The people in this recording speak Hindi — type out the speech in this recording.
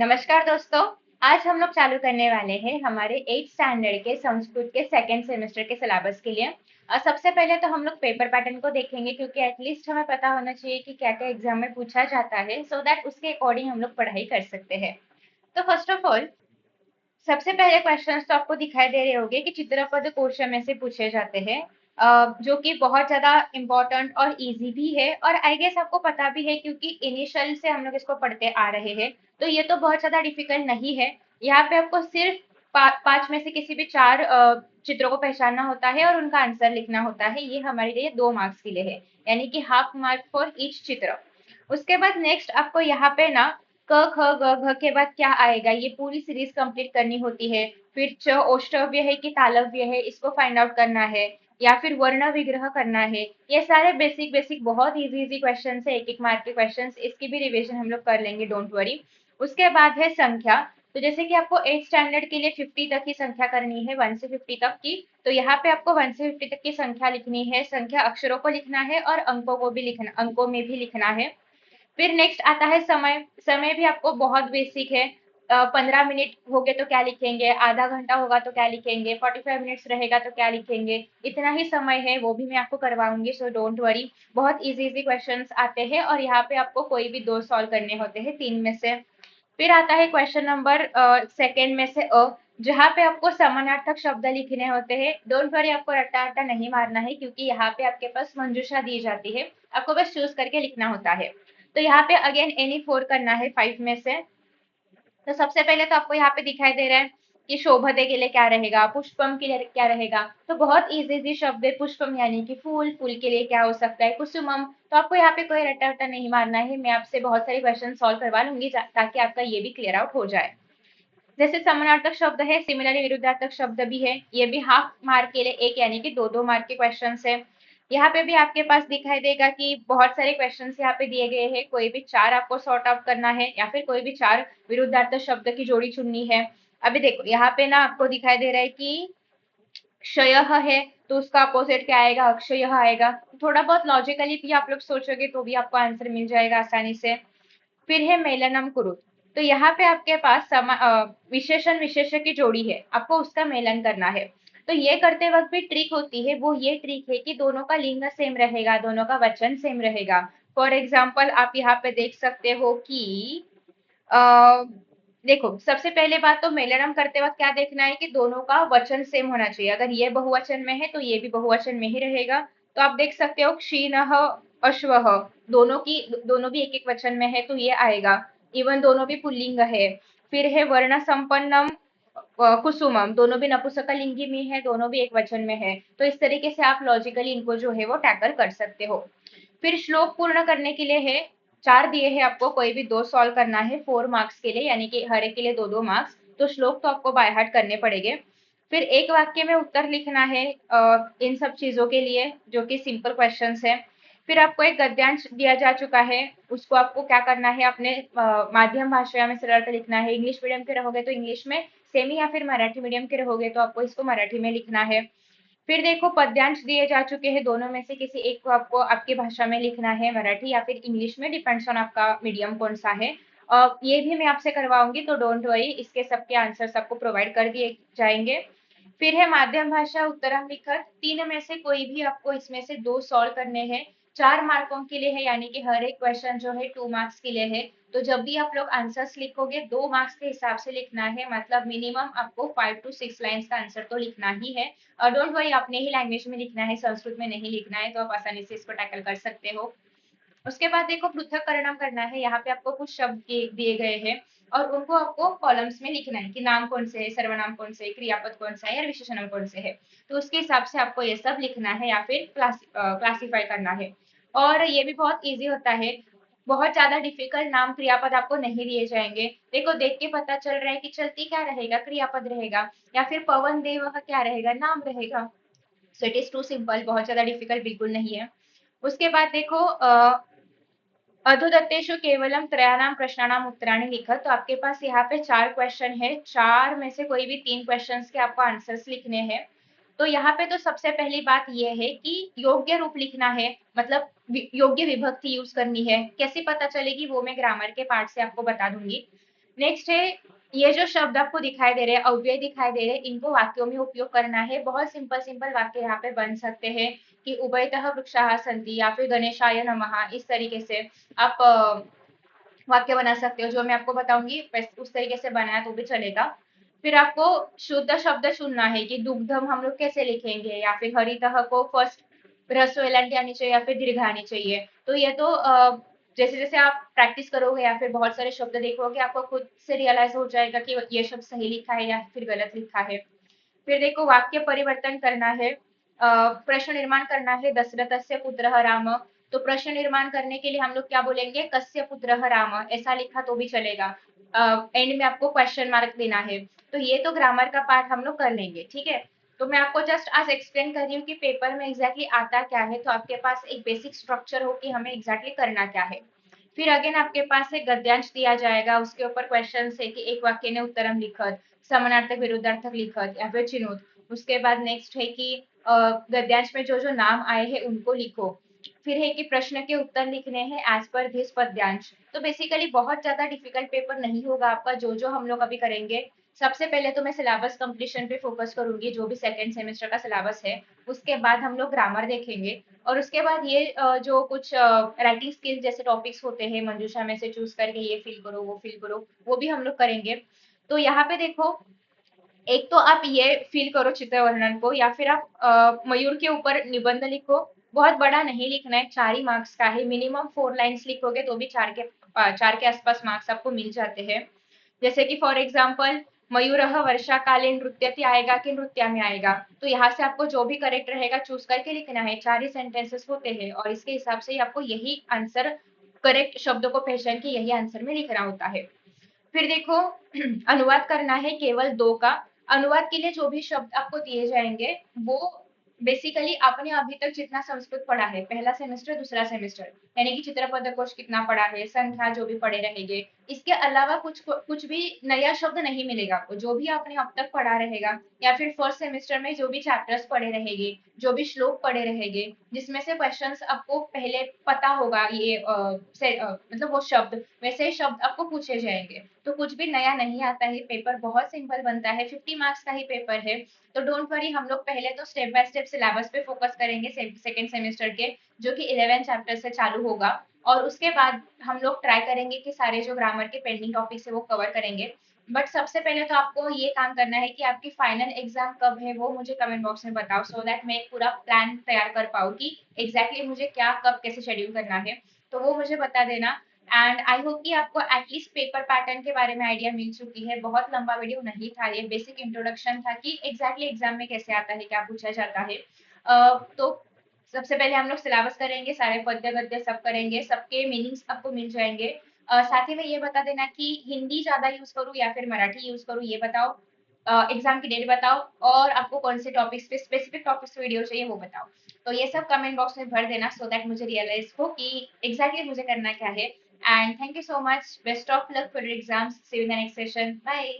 नमस्कार दोस्तों। आज हम लोग चालू करने वाले हैं हमारे 8th स्टैंडर्ड के संस्कृत के सेकेंड सेमेस्टर के सिलेबस के लिए। सबसे पहले तो हम लोग पेपर पैटर्न को देखेंगे क्योंकि एटलीस्ट हमें पता होना चाहिए कि क्या क्या एग्जाम में पूछा जाता है, सो दैट उसके अकॉर्डिंग हम लोग पढ़ाई कर सकते हैं। तो फर्स्ट ऑफ ऑल, सबसे पहले क्वेश्चंस तो आपको दिखाई दे रहे होंगे कि चित्रपद कोश में से पूछे जाते हैं, जो कि बहुत ज्यादा इम्पोर्टेंट और इजी भी है, और आई गेस आपको पता भी है क्योंकि इनिशियल से हम लोग इसको पढ़ते आ रहे हैं। तो ये तो बहुत ज्यादा डिफिकल्ट नहीं है। यहाँ पे आपको सिर्फ पांच में से किसी भी चार चित्रों को पहचानना होता है और उनका आंसर लिखना होता है। ये हमारे लिए 2 मार्क्स के लिए है, यानी कि हाफ मार्क फॉर ईच चित्र। उसके बाद नेक्स्ट आपको यहाँ पे ना क ख ग घ के बाद क्या आएगा, ये पूरी सीरीज कंप्लीट करनी होती है। फिर च औष्टव्य है कि तालव्य है, इसको फाइंड आउट करना है, या फिर वर्ण विग्रह करना है। ये सारे बेसिक बेसिक बहुत इजी इजी क्वेश्चन है, एक एक मार्क के क्वेश्चन। इसकी भी रिविजन हम लोग कर लेंगे, डोंट वरी। उसके बाद है संख्या। तो जैसे कि आपको 8 स्टैंडर्ड के लिए 50 तक की संख्या करनी है, 1 से 50 तक की। तो यहाँ पे आपको 1 से 50 तक की संख्या लिखनी है, संख्या अक्षरों को लिखना है और अंकों को भी लिखना, अंकों में भी लिखना है। फिर नेक्स्ट आता है समय। समय भी आपको बहुत बेसिक है। 15 मिनट हो गए तो क्या लिखेंगे, आधा घंटा होगा तो क्या लिखेंगे, 45 मिनट्स रहेगा तो क्या लिखेंगे। इतना ही समय है, वो भी मैं आपको करवाऊंगी, सो डोंट वरी। बहुत इजी इजी क्वेश्चंस आते हैं और यहाँ पे आपको कोई भी दो सॉल्व करने होते हैं तीन में से। फिर आता है क्वेश्चन नंबर सेकेंड में से जहाँ पे आपको समानार्थक शब्द लिखने होते हैं। डोंट वरी, आपको रट्टा रट्टा नहीं मारना है क्योंकि यहाँ पे आपके पास मंजूषा दी जाती है, आपको बस चूज करके लिखना होता है। तो यहाँ पे अगेन एनी फोर करना है 5 में से। तो सबसे पहले तो आपको यहाँ पे दिखाई दे रहा है कि शोभते के लिए क्या रहेगा, पुष्पम के लिए क्या रहेगा। तो बहुत इजी इजी शब्द है। पुष्पम यानी कि फूल, फूल के लिए क्या हो सकता है, कुसुमम। तो आपको यहाँ पे कोई रट्टा रट्टा नहीं मारना है, मैं आपसे बहुत सारे क्वेश्चन सॉल्व करवा लूंगी ताकि आपका ये भी क्लियर आउट हो जाए। जैसे समानार्थक शब्द है, सिमिलरली विरुद्धार्थक शब्द भी है, ये भी हाफ मार्क के लिए एक, यानी कि दो दो मार्क के क्वेश्चन है। यहाँ पे भी आपके पास दिखाई देगा कि बहुत सारे क्वेश्चन यहाँ पे दिए गए हैं, कोई भी चार आपको सॉर्ट आउट करना है या फिर कोई भी चार विरुद्धार्थक शब्द की जोड़ी चुननी है। अभी देखो यहाँ पे ना आपको दिखाई दे रहा है कि क्षय है, तो उसका अपोजिट क्या आएगा, अक्षय आएगा। थोड़ा बहुत लॉजिकली भी आप लोग सोचोगे तो भी आपको आंसर मिल जाएगा आसानी से। फिर है मेलनम कुरु। तो यहाँ पे आपके पास विशेषण विशेष्य की जोड़ी है, आपको उसका मेलन करना है। तो ये करते वक्त भी ट्रिक होती है, वो ये ट्रिक है कि दोनों का लिंग सेम रहेगा, दोनों का वचन सेम रहेगा। फॉर एग्जाम्पल आप यहाँ पे देख सकते हो कि अ, देखो सबसे पहले बात तो मेलनम करते वक्त क्या देखना है कि दोनों का वचन सेम होना चाहिए। अगर ये बहुवचन में है तो ये भी बहुवचन में ही रहेगा। तो आप देख सकते हो क्षीणः अश्वः, दोनों भी एक एक वचन में है तो ये आएगा। इवन दोनों भी पुल्लिंग है। फिर है वर्ण संपन्नम कुसुमम, दोनों भी नपुंसकलिंगी में है, दोनों भी एक वचन में है। तो इस तरीके से आप लॉजिकली इनको जो है वो टैकल कर सकते हो। फिर श्लोक पूर्ण करने के लिए है, चार दिए हैं आपको, कोई भी दो सॉल्व करना है 4 मार्क्स के लिए, यानी कि हर एक के लिए दो दो मार्क्स। तो श्लोक तो आपको बाय हार्ट करने पड़ेंगे। फिर एक वाक्य में उत्तर लिखना है इन सब चीजों के लिए, जो कि सिंपल क्वेश्चंस है। फिर आपको एक गद्यांश दिया जा चुका है, उसको आपको क्या करना है, अपने माध्यम भाषा में सरल लिखना है। इंग्लिश मीडियम के रहोगे तो इंग्लिश में सेमी, या फिर मराठी मीडियम के रहोगे तो आपको इसको मराठी में लिखना है। फिर देखो पद्यांश दिए जा चुके हैं, दोनों में से किसी एक को आपको आपकी भाषा में लिखना है, मराठी या फिर इंग्लिश में, डिपेंड्स ऑन आपका मीडियम कौन सा है। और ये भी मैं आपसे करवाऊंगी, तो डोंट वरी, इसके सबके आंसर्स आपको प्रोवाइड कर दिए जाएंगे। फिर है माध्यम भाषा उत्तरम लिखत, तीन में से कोई भी आपको इसमें से दो सॉल्व करने हैं, 4 मार्कों के लिए है, यानी कि हर एक क्वेश्चन जो है 2 मार्क्स के लिए है। तो जब भी आप लोग आंसर्स लिखोगे 2 मार्क्स के हिसाब से लिखना है, मतलब मिनिमम आपको 5 to 6 लाइन्स का आंसर तो लिखना ही है। और डोंट वरी, अपने ही लैंग्वेज में लिखना है, संस्कृत में नहीं लिखना है, तो आप आसानी से इसको टैकल कर सकते हो। उसके बाद देखो पृथक्करणम करना है, यहाँ पे आपको कुछ शब्द दिए गए हैं और उनको आपको कॉलम्स में लिखना है कि नाम कौन से है, सर्वनाम कौन से है, क्रियापद कौन सा है, या विशेषण कौन से है। तो उसके हिसाब से आपको ये सब लिखना है या फिर क्लासीफाई करना है। और ये भी बहुत ईजी होता है, बहुत ज्यादा डिफिकल्ट नाम क्रियापद आपको नहीं दिए जाएंगे। देखो देख के पता चल रहा है कि चलती क्या रहेगा, क्रियापद रहेगा, या फिर पवन देव का क्या रहेगा, नाम रहेगा। So it is too simple, बहुत ज्यादा डिफिकल्ट बिल्कुल नहीं है। उसके बाद देखो अधोदत्तेषु केवलम त्रयाणाम प्रश्नानाम उत्तराणि लिखा। तो आपके पास यहाँ पे चार क्वेश्चन है, चार में से कोई भी तीन क्वेश्चंस के आपको आंसर्स लिखने हैं। तो यहाँ पे तो सबसे पहली बात यह है कि योग्य रूप लिखना है, मतलब योग्य विभक्ति यूज करनी है। कैसे पता चलेगी वो मैं ग्रामर के पार्ट से आपको बता दूंगी। नेक्स्ट है, ये जो शब्द आपको दिखाई दे रहे हैं, अव्यय दिखाई दे रहे हैं, इनको वाक्यों में उपयोग करना है। बहुत सिंपल सिंपल वाक्य यहाँ पे बन सकते हैं कि उभयतः वृक्षाः सन्ति, या फिर गणेशाय नमः, इस तरीके से आप वाक्य बना सकते हो। जो मैं आपको बताऊंगी उस तरीके से बनाया तो भी चलेगा। फिर आपको शुद्ध शब्द चुनना है कि दुग्धम हम लोग कैसे लिखेंगे, या फिर हरितः को फर्स्ट ह्रस्व एलंटी आनी चाहिए या फिर दीर्घ आनी चाहिए। तो ये तो जैसे जैसे आप प्रैक्टिस करोगे या फिर बहुत सारे शब्द देखोगे, आपको खुद से रियलाइज हो जाएगा कि ये शब्द सही लिखा है या फिर गलत लिखा है। फिर देखो वाक्य परिवर्तन करना है, प्रश्न निर्माण करना है। दशरथस्य पुत्रः राम, तो प्रश्न निर्माण करने के लिए हम लोग क्या बोलेंगे, कस्य पुत्रः राम, ऐसा लिखा तो भी चलेगा। एंड में आपको क्वेश्चन मार्क देना है। तो ये तो ग्रामर का पार्ट हम लोग कर लेंगे, ठीक है। तो मैं आपको जस्ट आज एक्सप्लेन कर रही हूँ कि पेपर में एग्जैक्टली आता क्या है, तो आपके पास एक बेसिक स्ट्रक्चर हो कि हमें एग्जैक्टली करना क्या है। फिर अगेन आपके पास एक गद्यांश दिया जाएगा, उसके ऊपर क्वेश्चन है कि एक वाक्य ने उत्तरम लिखत, समानार्थक विरुद्धार्थक लिखत या फिर चिन्होत। उसके बाद नेक्स्ट है कि गद्यांश में जो जो नाम आए हैं उनको लिखो। फिर है कि प्रश्न के उत्तर लिखने हैं एज पर दिस पद्यांश। तो बेसिकली बहुत ज्यादा डिफिकल्ट पेपर नहीं होगा आपका, जो जो हम लोग अभी करेंगे। सबसे पहले तो मैं सिलेबस कंप्लीशन पे फोकस करूंगी, जो भी सेकंड सेमेस्टर का सिलेबस है। उसके बाद हम लोग ग्रामर देखेंगे, और उसके बाद ये जो कुछ राइटिंग स्किल जैसे टॉपिक्स होते हैं, मंजूषा में से चूज करके ये फिल करो वो फिल करो, वो भी हम लोग करेंगे। तो यहाँ पे देखो, एक तो आप ये फील करो चित्र वर्णन को, या फिर आप मयूर के ऊपर निबंध लिखो। बहुत बड़ा नहीं लिखना है, 4 ही मार्क्स का है। मिनिमम 4 लाइन्स लिखोगे तो भी 4 के आसपास मार्क्स आपको मिल जाते हैं। जैसे कि फॉर एग्जाम्पल, मयूरः वर्षा काले नृत्यति आएगा कि नृत्या में आएगा। तो यहाँ से आपको जो भी करेक्ट रहेगा चूज करके लिखना है। 4 ही सेंटेंसेस होते हैं और इसके हिसाब से ही आपको यही आंसर, करेक्ट शब्दों को पहचान के यही आंसर में लिखना होता है। फिर देखो, अनुवाद करना है केवल 2 का। अनुवाद के लिए जो भी शब्द आपको दिए जाएंगे, वो बेसिकली आपने अभी तक जितना संस्कृत पढ़ा है, पहला सेमेस्टर दूसरा सेमेस्टर, यानी कि चित्रपद कोश कितना पढ़ा है, संख्या जो भी पढ़े रहेंगे, इसके अलावा कुछ भी नया शब्द नहीं मिलेगा आपको। जो भी आपने अब तक पढ़ा रहेगा, या फिर फर्स्ट सेमेस्टर में जो भी चैप्टर्स पढ़े रहेंगे, जो भी श्लोक पढ़े रहेंगे, जिसमें से क्वेश्चंस आपको पहले पता होगा, ये मतलब वो शब्द, वैसे ही शब्द आपको पूछे जाएंगे। तो कुछ भी नया नहीं आता है, पेपर बहुत सिंपल बनता है। 50 मार्क्स का ही पेपर है। तो डोंट वरी, हम लोग पहले तो स्टेप बाय स्टेप सिलेबस पे फोकस करेंगे सेकंड सेमेस्टर के, जो कि 11 चैप्टर से चालू होगा। और उसके बाद हम लोग ट्राई करेंगे कि सारे जो ग्रामर के पेंडिंग टॉपिक्स है वो कवर करेंगे। बट सबसे पहले तो आपको ये काम करना है कि आपकी फाइनल एग्जाम कब है वो मुझे कमेंट बॉक्स में बताओ, सो दैट मैं एक पूरा प्लान तैयार कर पाऊँ कि एग्जैक्टली मुझे क्या कब कैसे शेड्यूल करना है। तो वो मुझे बता देना। एंड आई होप कि आपको एटलीस्ट पेपर पैटर्न के बारे में आइडिया मिल चुकी है। बहुत लंबा वीडियो नहीं था ये, बेसिक इंट्रोडक्शन था कि एग्जैक्टली एग्जाम में कैसे आता है, क्या पूछा जाता है। तो सबसे पहले हम लोग सिलेबस करेंगे, सारे पद्य गद्य सब करेंगे, सबके मीनिंग्स आपको मिल जाएंगे। साथ ही में ये बता देना कि हिंदी ज्यादा यूज करूँ या फिर मराठी यूज करूँ, ये बताओ। एग्जाम की डेट बताओ, और आपको कौन से टॉपिक्स पे, स्पेसिफिक टॉपिक्स पे वीडियो चाहिए वो बताओ। तो ये सब कमेंट बॉक्स में भर देना, सो दैट मुझे रियलाइज हो कि एग्जैक्टली मुझे करना क्या है। And thank you so much. Best of luck for your exams. See you in the next session. Bye.